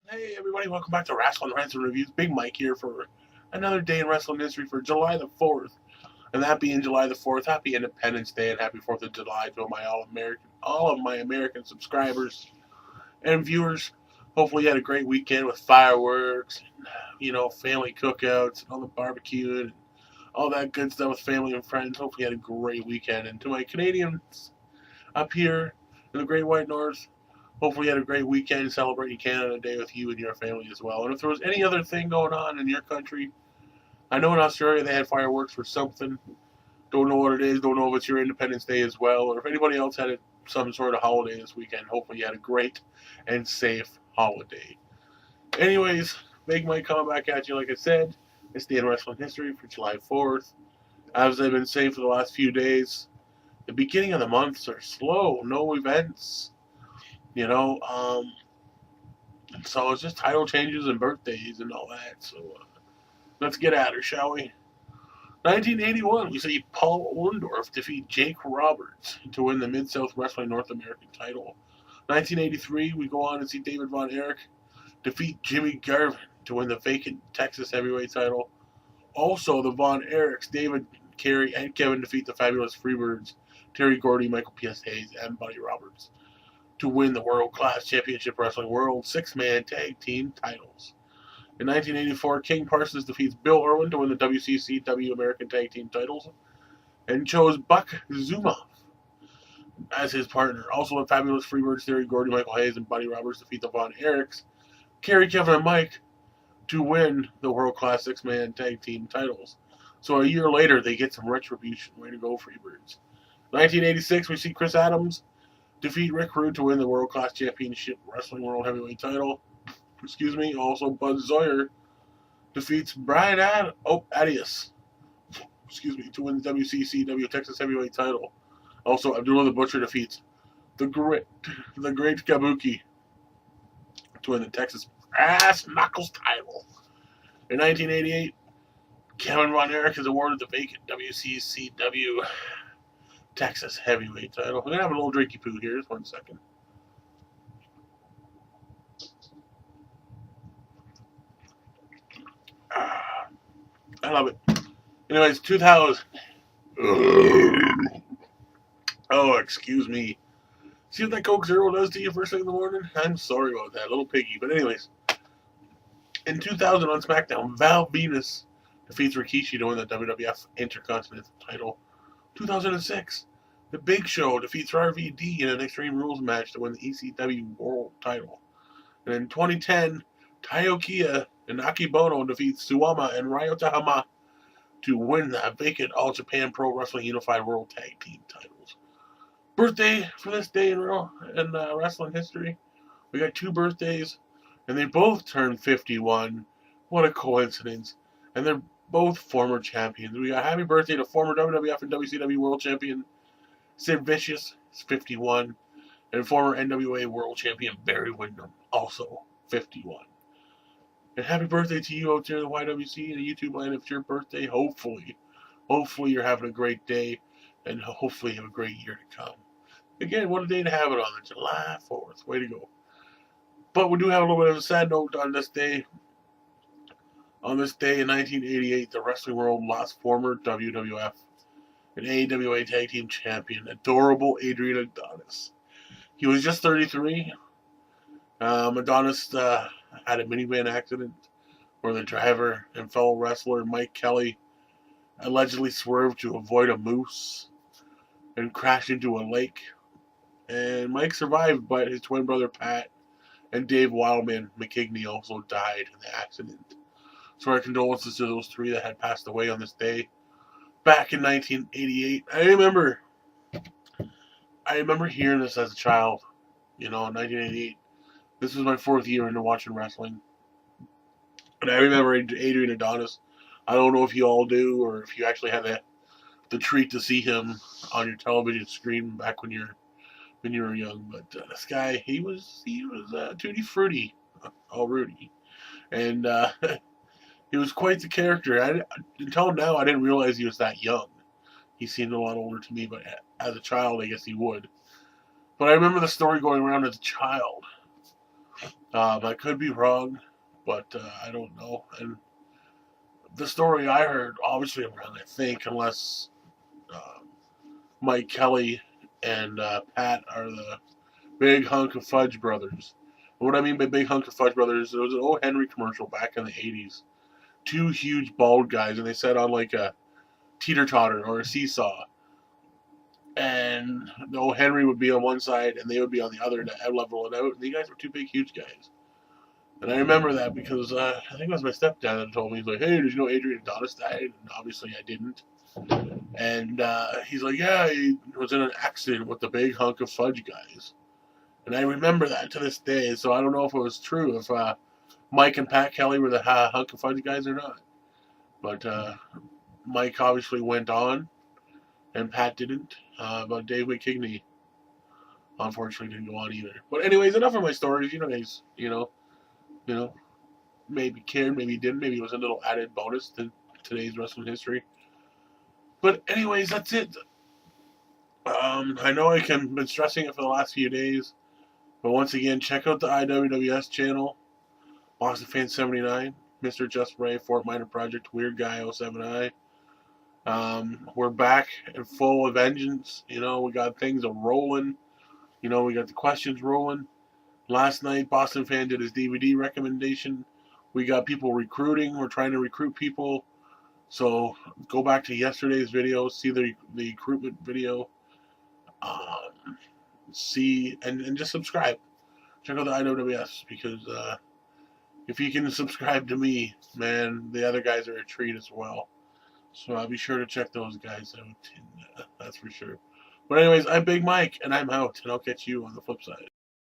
Hey everybody, welcome back to Wrestling Rants and Reviews. Big Mike here for another day in wrestling history for July the 4th. And that being July the 4th, happy Independence Day and happy 4th of July to all of my American subscribers and viewers. Hopefully you had a great weekend with fireworks, family cookouts, and all the barbecue and all that good stuff with family and friends. Hopefully you had a great weekend. And to my Canadians up here in the Great White North, hopefully you had a great weekend celebrating Canada Day with you and your family as well. And if there was any other thing going on in your country, I know in Australia they had fireworks for something. Don't know what it is. Don't know if it's your Independence Day as well, or if anybody else had some sort of holiday this weekend. Hopefully you had a great and safe holiday. Anyways, Big Mike coming back at you. Like I said, it's the in wrestling history for July 4th. As I've been saying for the last few days, the beginning of the months are slow. No events. You know, so it's just title changes and birthdays and all that. So let's get at her, shall we? 1981, we see Paul Orndorff defeat Jake Roberts to win the Mid-South Wrestling North American title. 1983, we go on and see David Von Erich defeat Jimmy Garvin to win the vacant Texas Heavyweight title. Also, the Von Erichs, David Carey and Kevin defeat the Fabulous Freebirds, Terry Gordy, Michael P.S. Hayes, and Buddy Roberts to win the World Class Championship Wrestling World Six-Man Tag Team titles. In 1984, King Parsons defeats Bill Irwin to win the WCCW American Tag Team titles and chose Buck Zumoff as his partner. Also, the Fabulous Freebirds, Theory, Gordy, Michael Hayes, and Buddy Roberts defeat the Von Erichs, Kerry, Kevin, and Mike to win the World Class Six-Man Tag Team titles. So a year later, they get some retribution. Way to go, Freebirds. 1986, we see Chris Adams defeat Rick Rude to win the World Class Championship Wrestling World Heavyweight title. Also, Buzz Sawyer defeats Brian Adias to win the WCCW Texas Heavyweight title. Also, Abdullah the Butcher defeats the great Kabuki to win the Texas Brass Knuckles title. In 1988, Kevin Von Erich is awarded the vacant WCCW Texas Heavyweight title. I'm going to have a little drinky poo here. Just 1 second. I love it. Anyways, 2000. Oh, excuse me. See what that Coke Zero does to you first thing in the morning? I'm sorry about that, little piggy. But anyways, in 2000 on SmackDown, Val Venus defeats Rikishi to win the WWF Intercontinental title. 2006, The Big Show defeats RVD in an Extreme Rules match to win the ECW World title. And in 2010, Taiyo Kiya and Akebono defeats Suwama and Ryota Hama to win the vacant All Japan Pro Wrestling Unified World Tag Team titles. Birthday for this day in wrestling history. We got 2 birthdays, and they both turned 51. What a coincidence. And they're both former champions. We got happy birthday to former WWF and WCW World Champion Sid Vicious, 51, and former NWA World Champion Barry Windham, also 51. And happy birthday to you out there in the YWC and the YouTube land. If it's your birthday, hopefully you're having a great day, and hopefully you have a great year to come. Again, what a day to have it on, the July 4th. Way to go. But we do have a little bit of a sad note on this day. On this day in 1988, the wrestling world lost former WWF and AWA Tag Team Champion, adorable Adrian Adonis. He was just 33. Adonis had a minivan accident where the driver and fellow wrestler Mike Kelly allegedly swerved to avoid a moose and crashed into a lake. And Mike survived, but his twin brother Pat and Dave Wildman McKigney also died in the accident. So our condolences to those 3 that had passed away on this day back in 1988. I remember hearing this as a child, in 1988. This was my 4th year into watching wrestling. And I remember Adrian Adonis. I don't know if you all do, or if you actually had the treat to see him on your television screen back when you were young. But this guy, he was tutti frutti, all Rudy, and he was quite the character. Until now, I didn't realize he was that young. He seemed a lot older to me, but as a child, I guess he would. But I remember the story going around as a child I could be wrong, but I don't know. And the story I heard, obviously I'm wrong, I think, unless uh, Mike Kelly and Pat are the big hunk of fudge brothers. And what I mean by big hunk of fudge brothers, there was an O. Henry commercial back in the 80s. Two huge bald guys, and they sat on like a teeter-totter or a seesaw. And the O. Henry would be on one side, and they would be on the other to level it out. And these guys were two big, huge guys. And I remember that because I think it was my stepdad that told me. He's like, "Hey, did you know Adrian Adonis died?" And obviously I didn't. And he's like, "Yeah, he was in an accident with the big hunk of fudge guys." And I remember that to this day. So I don't know if it was true, if Mike and Pat Kelly were the hunk of fudge guys or not. But Mike obviously went on, and Pat didn't. But Dave McKigney, unfortunately, didn't go on either. But anyways, enough of my stories. You know, guys. You know, maybe cared, maybe didn't. Maybe it was a little added bonus to today's wrestling history. But anyways, that's it. I know I've been stressing it for the last few days, but once again, check out the IWWS channel, Boston Fan 79, Mr. Just Ray, Fort Minor Project, Weird Guy 07I. We're back in full of vengeance. You know, we got things rolling. You know, we got the questions rolling. Last night, Boston Fan did his DVD recommendation. We got people recruiting. We're trying to recruit people. So go back to yesterday's video, see the recruitment video, see and just subscribe. Check out the IWS because if you can subscribe to me, man, the other guys are a treat as well. So I'll be sure to check those guys out. That's for sure. But anyways, I'm Big Mike, and I'm out, and I'll catch you on the flip side.